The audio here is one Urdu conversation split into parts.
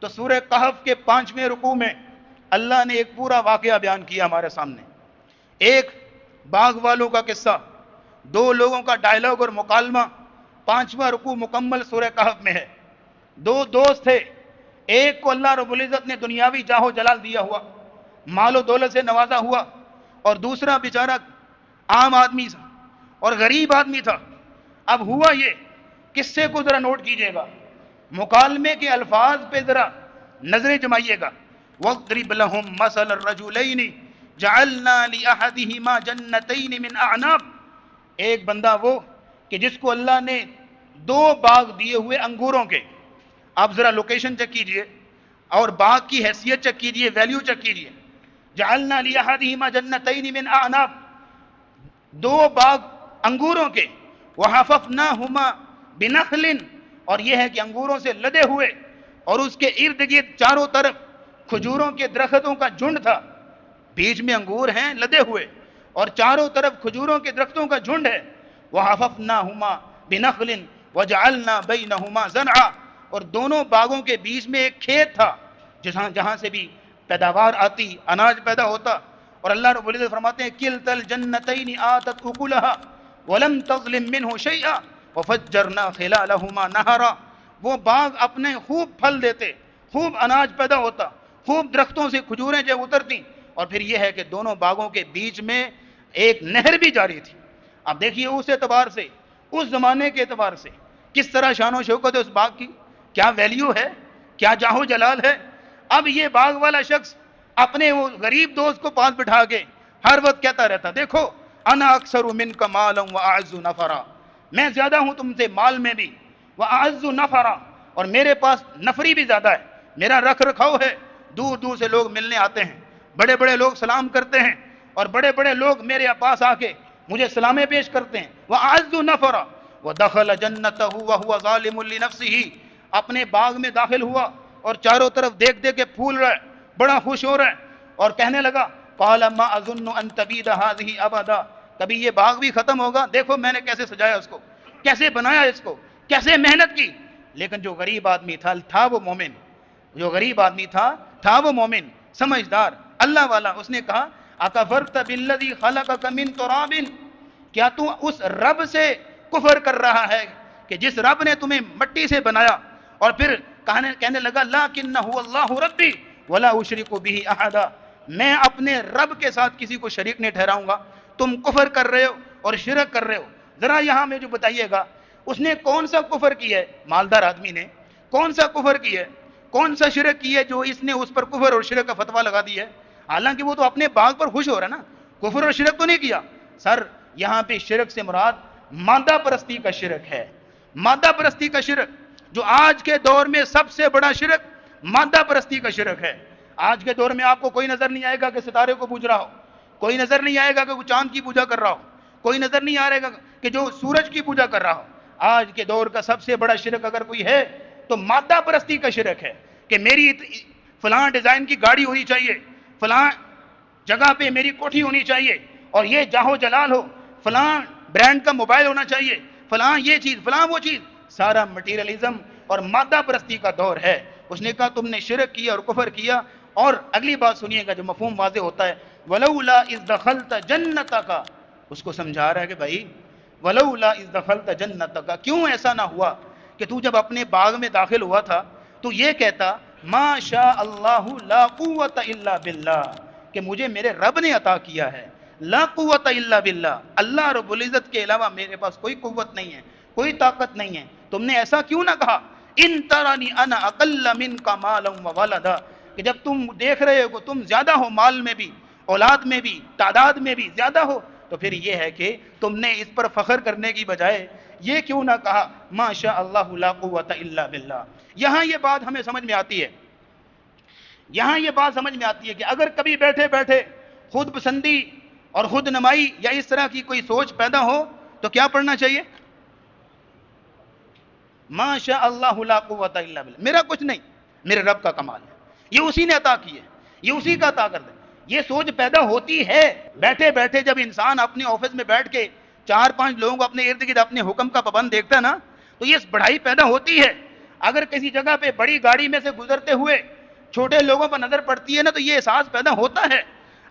تو سورہ کہف کے 5ویں رکوع میں اللہ نے ایک پورا واقعہ بیان کیا ہمارے سامنے. ایک باغ والوں کا قصہ، دو لوگوں کا ڈائلاگ اور مکالمہ 5واں رکوع مکمل سورہ کہف میں ہے. دو دوست تھے، ایک کو اللہ رب العزت نے دنیاوی جاہ و جلال دیا ہوا، مال و دولت سے نوازا ہوا، اور دوسرا بیچارہ عام آدمی تھا اور غریب آدمی تھا. اب ہوا یہ، قصے کو ذرا نوٹ کیجئے گا، مکالمے کے الفاظ پہ ذرا نظریں جمائیے گا. وَاضْرِبْ لَهُمْ مَثَلَ الرَّجُلَيْنِ جَعَلْنَا لِأَحَدِهِمَا جَنَّتَيْنِ مِنْ أَعْنَابٍ. ایک بندہ وہ کہ جس کو اللہ نے 2 باغ دیے ہوئے انگوروں کے. آپ ذرا لوکیشن چیک کیجئے اور باغ کی حیثیت چیک کیجئے، ویلیو چیک کیجئے. جعلنا لأحدهما جنتین من اعناب، 2 باغ انگوروں کے. وحففناہما بنخل، اور یہ ہے کہ انگوروں سے لدے ہوئے، اور اس کے ارد گرد چاروں طرف کھجوروں کے درختوں کا جھنڈ تھا. بیچ میں انگور ہیں لدے ہوئے اور چاروں طرف کھجوروں کے درختوں کا جھنڈ ہے. وحففناہما بنخل وجعلنا بینہما زرعا، اور دونوں باغوں کے بیچ میں ایک کھیت تھا جہاں سے بھی پیداوار آتی، اناج پیدا ہوتا. اور اللہ رب العزت فرماتے ہیں کلتا الجنتین آتت اکلہا ولم تظلم منہ شیئا وفجرنا خلالہما نہرا. وہ باغ اپنے خوب پھل دیتے، خوب اناج پیدا ہوتا، خوب درختوں سے کھجوریں جو اترتی، اور پھر یہ ہے کہ دونوں باغوں کے بیچ میں ایک نہر بھی جاری تھی. اب دیکھیے اس اعتبار سے، اس زمانے کے اعتبار سے کس طرح شان و شوکت ہے اس باغ کی، کیا ویلیو ہے، کیا جاہ و جلال ہے. اب یہ باغ والا شخص اپنے وہ غریب دوست کو پاس بٹھا کے ہر وقت کہتا رہتا، دیکھو انا اکثر منک مالا واعز نفرا، میں زیادہ ہوں تم سے مال میں بھی، واعز نفرا، اور میرے پاس نفری بھی زیادہ ہے، میرا رکھ رکھاؤ ہے. دور دور سے لوگ ملنے آتے ہیں، بڑے بڑے لوگ سلام کرتے ہیں، اور بڑے بڑے لوگ میرے پاس آ کے مجھے سلامیں پیش کرتے ہیں. واعز نفرا ودخل جنتہ وهو ظالم لنفسه، اپنے باغ میں داخل ہوا اور چاروں طرف دیکھ دیکھ کے پھول رہا ہے، بڑا خوش ہو رہا ہے، اور کہنے لگا قال ما اظن ان تبید هذه ابدا، کبھی یہ باغ بھی ختم ہوگا. دیکھو میں نے کیسے سجایا اس کو، کیسے بنایا اس کو، کیسے محنت کی. لیکن جو غریب آدمی تھا وہ مومن، جو غریب آدمی تھا وہ مومن سمجھدار اللہ والا. اس نے کہا اکفرت بالذی خلقک من تراب، کیا تو اس رب سے کفر کر رہا ہے کہ جس رب نے تمہیں مٹی سے بنایا. اور پھر کہنے لگا لیکنہ اللہ ربی ولا اشرک بہ احدا، میں اپنے رب کے ساتھ کسی کو شریک نہیں ٹھہراؤں گا. تم کفر کر رہے ہو اور شرک کر رہے ہو. ذرا یہاں میں جو بتائیے گا اس نے کون سا کفر کیا ہے، مالدار آدمی نے کون سا کفر کیا ہے، کون سا شرک کیا ہے جو اس نے اس پر کفر اور شرک کا فتویٰ لگا دیا ہے. حالانکہ وہ تو اپنے باغ پر خوش ہو رہا ہے نا، کفر اور شرک تو نہیں کیا. سر یہاں پہ شرک سے مراد مادہ پرستی کا شرک ہے، مادہ پرستی کا شرک، جو آج کے دور میں سب سے بڑا شرک مادہ پرستی کا شرک ہے. آج کے دور میں آپ کو کوئی نظر نہیں آئے گا کہ ستارے کو پوج رہا ہو، کوئی نظر نہیں آئے گا کہ وہ چاند کی پوجا کر رہا ہو، کوئی نظر نہیں آئے گا کہ جو سورج کی پوجا کر رہا ہو. آج کے دور کا سب سے بڑا شرک اگر کوئی ہے تو مادہ پرستی کا شرک ہے، کہ میری فلاں ڈیزائن کی گاڑی ہونی چاہیے، فلاں جگہ پہ میری کوٹھی ہونی چاہیے، اور یہ جاہ و جلال ہو، فلاں برانڈ کا موبائل ہونا چاہیے، فلاں یہ چیز، فلاں وہ چیز. سارا مٹیریلزم اور مادہ پرستی کا دور ہے. اس نے کہا تم نے شرک کیا اور کفر کیا. اور اگلی بات سنیے گا جو مفہوم واضح ہوتا ہے، ولولا اذ دخلت جنتک، اس کو سمجھا رہا ہے کہ بھائی ولولا اذ دخلت جنتک، کیوں ایسا نہ ہوا کہ تو جب اپنے باغ میں داخل ہوا تھا تو یہ کہتا ما شاء اللہ لا قوت الا باللہ، کہ مجھے میرے رب نے عطا کیا ہے، لا قوت الا باللہ، اللہ رب العزت کے علاوہ میرے پاس کوئی قوت نہیں ہے، کوئی طاقت نہیں ہے. تم نے ایسا کیوں نہ کہا ان ترانی انا اقل منک مالا وولدا، کہ جب تم دیکھ رہے ہو کہ تم زیادہ ہو، مال میں بھی، اولاد میں بھی، تعداد میں بھی زیادہ ہو، تو پھر یہ ہے کہ تم نے اس پر فخر کرنے کی بجائے یہ کیوں نہ کہا ما شاء اللہ لا قوت الا باللہ. یہاں یہ بات ہمیں سمجھ میں آتی ہے، یہاں یہ بات سمجھ میں آتی ہے کہ اگر کبھی بیٹھے بیٹھے خود پسندی اور خود نمائی یا اس طرح کی کوئی سوچ پیدا ہو تو کیا پڑھنا چاہیے؟ ما شاء اللہ لا قوت الا باللہ، میرا کچھ نہیں، میرے رب کا کمال ہے، یہ اسی نے عطا کی ہے، یہ اسی کا عطا کر دے. یہ سوچ پیدا ہوتی ہے بیٹھے بیٹھے جب انسان اپنے آفس میں بیٹھ کے 4-5 لوگوں کو اپنے ارد گرد اپنے حکم کا پابند دیکھتا ہے نا، تو یہ بڑائی پیدا ہوتی ہے. اگر کسی جگہ پہ بڑی گاڑی میں سے گزرتے ہوئے چھوٹے لوگوں پر نظر پڑتی ہے نا تو یہ احساس پیدا ہوتا ہے.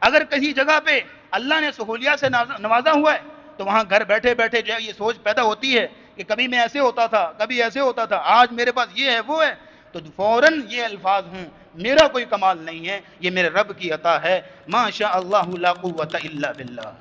اگر کسی جگہ پہ اللہ نے سہولیات سے نوازا ہوا ہے تو وہاں گھر بیٹھے بیٹھے جو ہے یہ سوچ پیدا ہوتی ہے کہ کبھی میں ایسے ہوتا تھا، کبھی ایسے ہوتا تھا، آج میرے پاس یہ ہے وہ ہے، تو فوراً یہ الفاظ ہوں میرا کوئی کمال نہیں ہے، یہ میرے رب کی عطا ہے. ما شاء اللہ لا قوت الا باللہ.